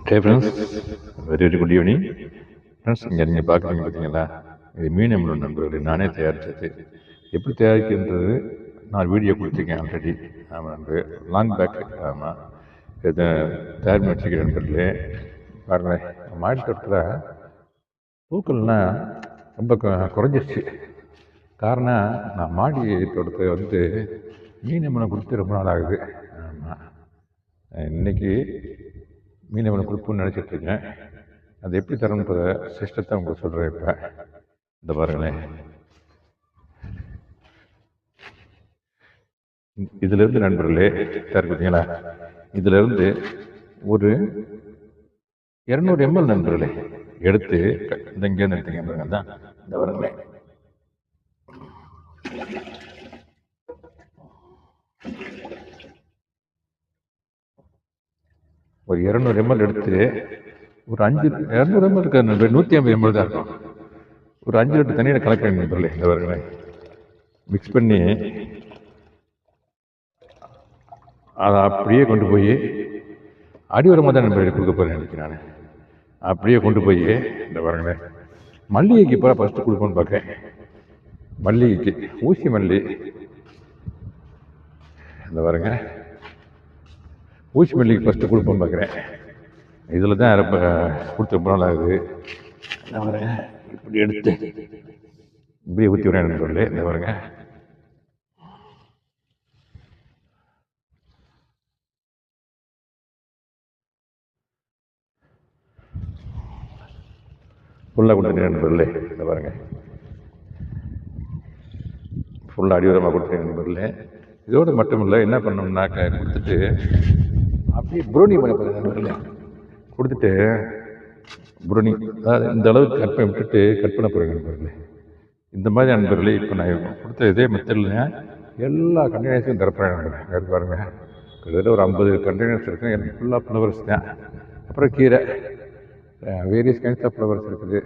Hey friends, very very good evening friends. இங்கே நீங்கள் பார்க்குறீங்க பார்த்தீங்களா, இது மீன் அமிலம் நண்பர்கள் நானே தயாரித்தது. எப்படி தயாரிக்கின்றது நான் வீடியோ கொடுத்துருக்கேன் ஆல்ரெடி. ஆமாம் நண்பர், லாங் பேக். ஆமாம், இதை தயார் பண்ணி வச்சுக்கிறேன் நண்பர்களே. பாருங்களேன், மாடி தோட்டத்தில் பூக்கள்லாம் ரொம்ப குறைஞ்சிருச்சு. காரணம், நான் மாடி தோட்டத்தை வந்து மீன் அமிலம் கொடுத்து ரொம்ப நாள் ஆகுது. ஆமாம், இன்னைக்கு மீன் அமிலம் கொடுப்போன்னு நினச்சிட்ருக்கேன். அது எப்படி தரணுன்ற சிஸ்டத்தை உங்களுக்கு சொல்கிறேன். இப்போ இந்த பாருங்களேன், இதிலிருந்து நண்பர்களே சார் பார்த்தீங்களா, இதிலிருந்து ஒரு 200 ml நண்பர்களே எடுத்து இந்த இங்கேருந்து எடுத்துங்க தான். இந்த பாருங்களேன், ஒரு 200 ml எடுத்து ஒரு 200 ml இருக்க நண்பர், 150 ml தான் இருக்கும். ஒரு 5 லிட்டர் தண்ணியில் கலக்கிறேன் நண்பர்களே. இந்த பாருங்களேன், மிக்ஸ் பண்ணி அதை அப்படியே கொண்டு போய் அடிவரமாக தான் நண்பர்கள் கொடுக்க போகிறேன் எனக்கு. நான் அப்படியே கொண்டு போய் இந்த பாருங்களேன், மல்லிகைக்கு இப்போ ஃபஸ்ட்டு கொடுப்போன்னு பார்க்குறேன். மல்லிகைக்கு ஊசி மல்லி, இந்த பாருங்க, ஊசி மல்லிகைக்கு ஃபஸ்ட்டு கொடுப்போன்னு பார்க்குறேன். இதில் தான் ரொம்ப கொடுத்து ரொம்ப நாள் ஆகுது. இந்த பாருங்க, இப்படி எடுத்து இப்படியே ஊற்றி விடுறேன் நண்பர்களே. இந்த பாருங்க, ஃபுல்லாக கொடுத்துட்டேன் நண்பர்களே. இந்த பாருங்க, ஃபுல்லாக அடிவரமாக கொடுத்துட்டேன் நண்பர்களே. இதோடு மட்டும் இல்லை, என்ன பண்ணோம்னாக்க கொடுத்துட்டு அப்படியே புரோனி பண்ண போகிறேன் நண்பர்களே. கொடுத்துட்டு புரோனி, அதாவது இந்த அளவுக்கு கட் பண்ணி விட்டுட்டு கட் பண்ண போகிறேன் நண்பர்களே. இந்த மாதிரி நண்பர்களே, இப்போ நான் கொடுத்த இதே மெத்தடில் எல்லா கண்டெய்னர்ஸையும் திறப்புறேன் நண்பர்களே. பாருங்க, கிட்டத்தட்ட ஒரு 50 கண்டெய்னர்ஸ் இருக்குது. எனக்கு ஃபுல்லாக ஃப்ளவர்ஸ் தான். அப்புறம் கீரை, வேரியஸ் கைண்ட்ஸ் ஆஃப் ஃப்ளவர்ஸ் இருக்குது.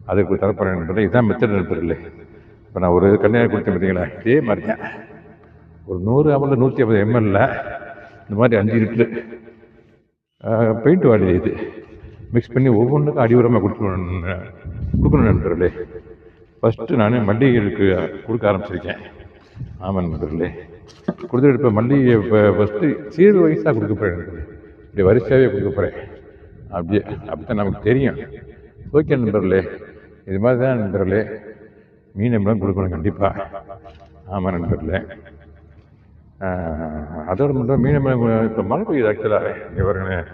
அதுக்கு தரப்புறேன் நண்பர்களே. இதுதான் மெத்தட் நண்பர்களே. இப்போ நான் ஒரு கண்டெய்னர் கொடுத்தேன் பார்த்தீங்களா, இதே மாதிரி தான் ஒரு 100 ml 150 ml இந்த மாதிரி 5 லிட்டரு பெயிண்ட் வாடி இது மிக்ஸ் பண்ணி ஒவ்வொன்றுக்கும் அடிவரமாக கொடுக்கணும் நண்பர்களே. ஃபஸ்ட்டு நான் மல்லிகைகளுக்கு கொடுக்க ஆரம்பிச்சிருக்கேன். ஆமாம் நண்பர்களே, கொடுத்துட்டு இப்போ மல்லிகை இப்போ ஃபஸ்ட்டு சீர் வயசாக கொடுக்க போகிறேன் நண்பர்களே. இப்படி வரிசையாகவே கொடுக்க போகிறேன். அப்படியே அப்படித்தான் நமக்கு தெரியும். ஓகே நண்பர்களே, இது மாதிரி தான் நண்பர்களே மீன் அமிலம் கொடுக்கணும் கண்டிப்பாக. ஆமாம் நண்பர்களே, அதோட மட்டும் மீன் அமிலம் இப்போ மழை பெய்யுது ஆக்சுவலாக. இங்கே பாருங்களேன்,